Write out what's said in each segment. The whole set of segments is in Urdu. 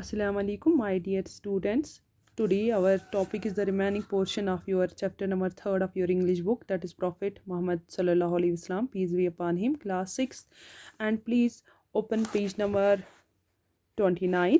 Assalamu alaikum, my dear students. Today our topic is the remaining portion of your chapter number 3 of your English book, that is Prophet Muhammad sallallahu alaihi wasallam, peace be upon him, class 6. And please open page number 29.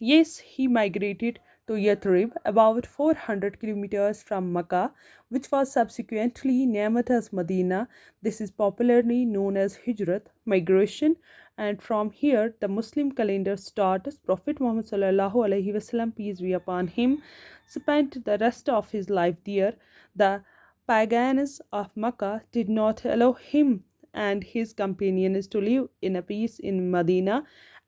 yes, he migrated to Yathrib, about 400 kilometers from Makkah, which was subsequently named as Medina. This is popularly known as Hijrat, migration, and from here the Muslim calendar starts. Prophet Muhammad sallallahu alaihi wasallam, peace be upon him, spent the rest of his life there. The pagans of Makkah did not allow him and his companions to live in a peace in Medina,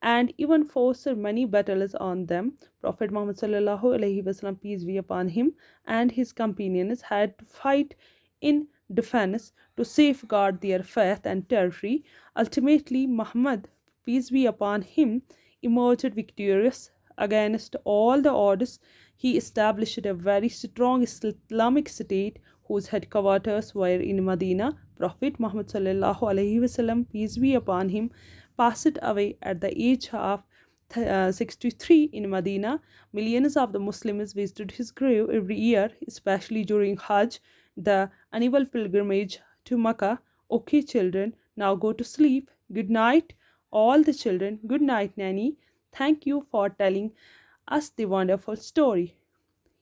and even forced many battles on them. Prophet Muhammad sallallahu alaihi wasallam, peace be upon him, and his companions had to fight in defense to safeguard their faith and territory. Ultimately, Muhammad, peace be upon him, emerged victorious against all the odds. He established a very strong Islamic state whose headquarters were in Medina. Prophet Muhammad sallallahu alaihi wasallam, peace be upon him, passed away at the age of 63 in Medina. Millions of the Muslims visited his grave every year, especially during Hajj, the annual pilgrimage to Makkah. Okay, children, now go to sleep. Good night, all the children. Good night, Nanny. Thank you for telling us the wonderful story.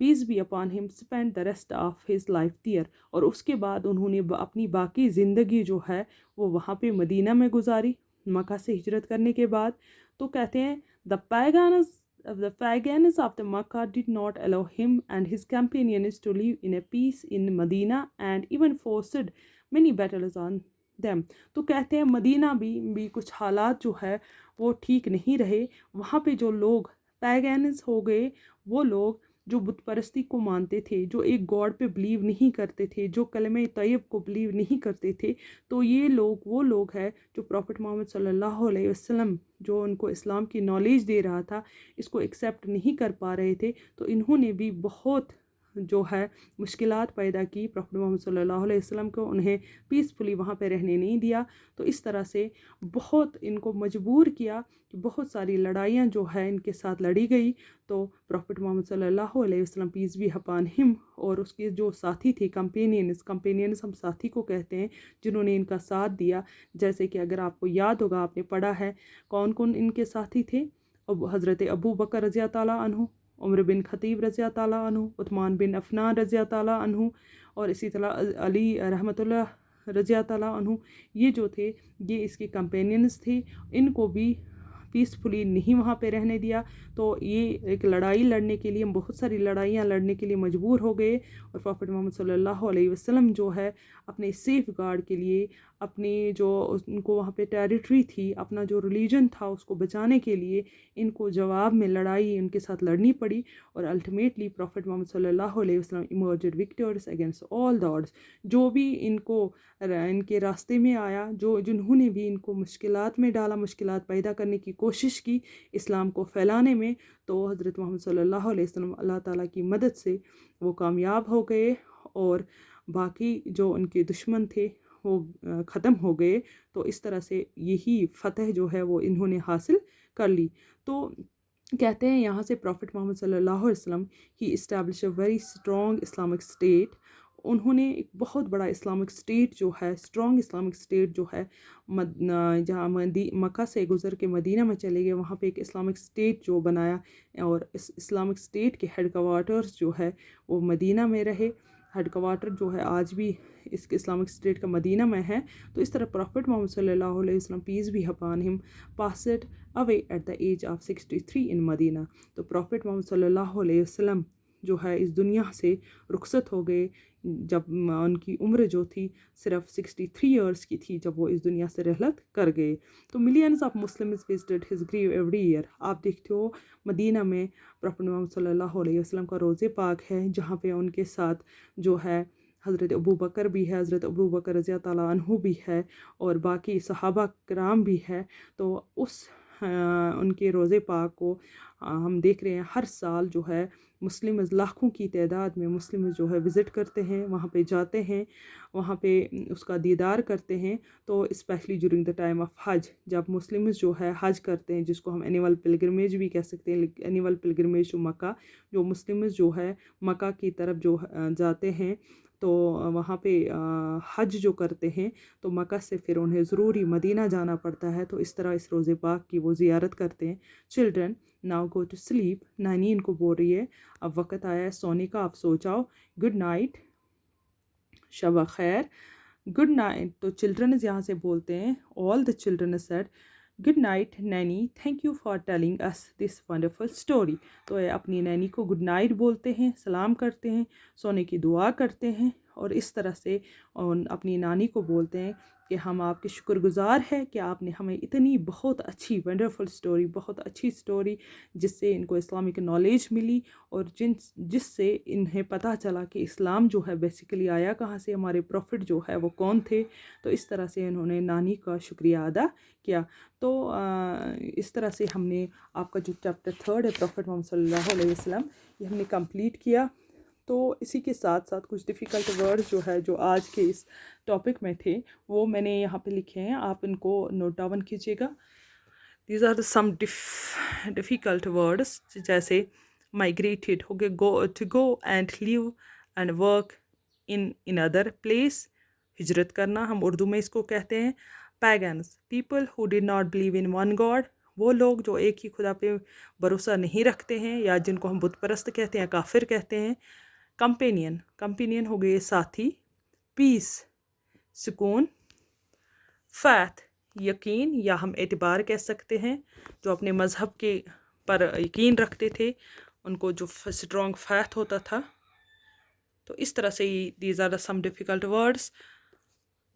peace be upon him, spent the rest of his life there. اور اس کے بعد انہوں نے اپنی باقی زندگی جو ہے وہ وہاں پہ مدینہ میں گزاری مکہ سے ہجرت کرنے کے بعد. تو کہتے ہیں the pagans of the Makkah did not allow him and his companions to live in a peace in Medina and even forced many battles on them. تو کہتے ہیں مدینہ بھی کچھ حالات جو ہے وہ ٹھیک نہیں رہے. وہاں پہ جو لوگ پیگنز ہو گئے، وہ لوگ جو بت پرستی کو مانتے تھے، جو ایک گاڈ پہ بلیو نہیں کرتے تھے، جو کلمہ طیب کو بلیو نہیں کرتے تھے، تو یہ لوگ وہ لوگ ہیں جو پروفٹ محمد صلی اللہ علیہ وسلم جو ان کو اسلام کی نالج دے رہا تھا اس کو ایکسیپٹ نہیں کر پا رہے تھے. تو انہوں نے بھی بہت جو ہے مشکلات پیدا کی پروفٹ محمد صلی اللہ علیہ وسلم کو، انہیں پیسفلی وہاں پہ رہنے نہیں دیا. تو اس طرح سے بہت ان کو مجبور کیا کہ بہت ساری لڑائیاں جو ہے ان کے ساتھ لڑی گئی. تو پروفٹ محمد صلی اللہ علیہ وسلم پیس بی اپان ہم اور اس کے جو ساتھی تھے کمپینینز ہم ساتھی کو کہتے ہیں جنہوں نے ان کا ساتھ دیا. جیسے کہ اگر آپ کو یاد ہوگا، آپ نے پڑھا ہے کون کون ان کے ساتھی تھے. حضرت ابو بکر رضی تعالیٰ عنہ، عمر بن خطیب رضی تعالیٰ عنہ، عثمان بن عفان رضی تعالیٰ عنہ، اور اسی طرح علی رحمۃ اللہ رضی تعالیٰ عنہ. یہ جو تھے یہ اس کے کمپینینز تھے. ان کو بھی پیسفلی نہیں وہاں پہ رہنے دیا. تو یہ ایک لڑائی لڑنے کے لیے، بہت ساری لڑائیاں لڑنے کے لیے مجبور ہو گئے. اور پروفٹ محمد صلی اللہ علیہ وسلم جو ہے اپنے سیف گارڈ کے لیے، اپنی جو ان کو وہاں پہ ٹیریٹری تھی، اپنا جو ریلیجن تھا اس کو بچانے کے لیے ان کو جواب میں لڑائی ان کے ساتھ لڑنی پڑی. اور الٹیمیٹلی پروفٹ محمد صلی اللہ علیہ وسلم ایمرجڈ وکٹورس اگینسٹ آل دا آڈس. جو بھی ان کے راستے میں آیا، جنہوں نے بھی ان کو مشکلات میں ڈالا، مشکلات پیدا کرنے کی کوشش کی اسلام کو پھیلانے میں، تو حضرت محمد صلی اللہ علیہ وسلم اللہ تعالیٰ کی مدد سے وہ کامیاب ہو گئے اور باقی جو ان کے دشمن تھے وہ ختم ہو گئے. تو اس طرح سے یہی فتح جو ہے وہ انہوں نے حاصل کر لی. تو کہتے ہیں یہاں سے پروفٹ محمد صلی اللہ علیہ وسلم ہی establish a very strong Islamic state. انہوں نے ایک بہت بڑا اسلامک اسٹیٹ جو ہے، اسٹرانگ اسلامک اسٹیٹ جو ہے، جہاں مکہ سے گزر کے مدینہ میں چلے گئے، وہاں پہ ایک اسلامک اسٹیٹ جو بنایا. اور اس اسلامک اسٹیٹ کے ہیڈ کوارٹرز جو ہے وہ مدینہ میں رہے. ہیڈ کوارٹر جو ہے آج بھی اس اسلامک اسٹیٹ کا مدینہ میں ہے. تو اس طرح پروفٹ محمد صلی اللہ علیہ وسلم پیس be upon him passed away at the age of 63 in Medina. تو پروفٹ محمد صلی اللہ علیہ وسلم جو ہے اس دنیا سے رخصت ہو گئے جب ان کی عمر جو تھی صرف 63 ایئرس کی تھی جب وہ اس دنیا سے رحلت کر گئے. تو millions of Muslims visited his grave every year. آپ دیکھتے ہو مدینہ میں پروفٹ محمد صلی اللہ علیہ وسلم کا روضہ پاک ہے، جہاں پہ ان کے ساتھ جو ہے حضرت ابو بکر بھی ہے، حضرت ابو بکر رضی تعالیٰ عنہ بھی ہے، اور باقی صحابہ کرام بھی ہے. تو ان کے روضہ پاک کو ہم دیکھ رہے ہیں ہر سال جو ہے مسلمز لاکھوں کی تعداد میں مسلمز جو ہے وزٹ کرتے ہیں، وہاں پہ جاتے ہیں، وہاں پہ اس کا دیدار کرتے ہیں. تو specially during the time of Hajj, جب مسلمز جو ہے حج کرتے ہیں، جس کو ہم اینیول پلگرمیج بھی کہہ سکتے ہیں. اینیول پلگرمیج ٹو مکہ، جو مسلمز جو ہے مکہ کی طرف جو جاتے ہیں تو وہاں پہ حج جو کرتے ہیں تو مکہ سے پھر انہیں ضروری مدینہ جانا پڑتا ہے. تو اس طرح اس روضہ پاک کی وہ زیارت کرتے ہیں. Children now go to sleep. نانی ان کو بول رہی ہے اب وقت آیا ہے سونے کا، آپ سو جاؤ. گڈ نائٹ، شب خیر. Good night. تو چلڈرنز یہاں سے بولتے ہیں all the children said good night nanny, thank you for telling us this wonderful story. تو اپنی نینی کو گڈ نائٹ بولتے ہیں، سلام کرتے ہیں، سونے کی دعا کرتے ہیں. اور اس طرح سے اپنی نانی کو بولتے ہیں کہ ہم آپ کے شکر گزار ہیں کہ آپ نے ہمیں اتنی بہت اچھی ونڈرفل اسٹوری، بہت اچھی اسٹوری جس سے ان کو اسلامک نالج ملی اور جس سے انہیں پتہ چلا کہ اسلام جو ہے بیسیکلی آیا کہاں سے، ہمارے پروفٹ جو ہے وہ کون تھے. تو اس طرح سے انہوں نے نانی کا شکریہ ادا کیا. تو اس طرح سے ہم نے آپ کا جو چیپٹر 3 ہے پروفٹ محمد صلی اللہ علیہ وسلم، یہ ہم نے کمپلیٹ کیا. تو اسی کے ساتھ ساتھ کچھ ڈیفیکلٹ ورڈ جو ہے جو آج کے اس ٹاپک میں تھے وہ میں نے یہاں پہ لکھے ہیں، آپ ان کو نوٹ ڈاؤن کیجیے گا. These are some difficult words, جیسے مائگریٹیڈ ہو گئے، to go and live and work in other place, ہجرت کرنا ہم اردو میں اس کو کہتے ہیں. Pagans, people who did not believe in one God, وہ لوگ جو ایک ہی خدا پہ بھروسہ نہیں رکھتے ہیں یا جن کو ہم بت پرست کہتے ہیں کافر کہتے ہیں. کمپینین ہو گئے ساتھی. پیس سکون. فیتھ یقین یا ہم اعتبار کہہ سکتے ہیں. جو اپنے مذہب کے پر یقین رکھتے تھے ان کو جو اسٹرانگ فیتھ ہوتا تھا. تو اس طرح سے these are some difficult words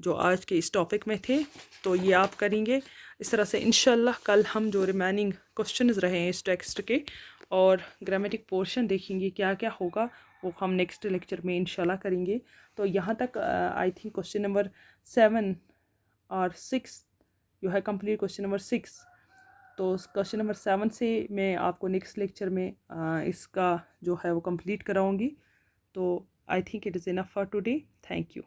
جو آج کے اس ٹاپک میں تھے. تو یہ آپ کریں گے اس طرح سے انشاءاللہ. کل ہم جو ریمیننگ کوشچنز رہے ہیں اس ٹیکسٹ کے اور گرامیٹک پورشن دیکھیں گے کیا کیا ہوگا وہ ہم نیکسٹ لیکچر میں انشاءاللہ کریں گے. تو یہاں تک آئی تھنک کوشچن نمبر 7 اور 6 جو ہے کمپلیٹ کوشچن نمبر 6. تو کوشچن نمبر 7 سے میں آپ کو نیکسٹ لیکچر میں اس کا جو ہے وہ کمپلیٹ کراؤں گی. تو I think it is enough for today. Thank you.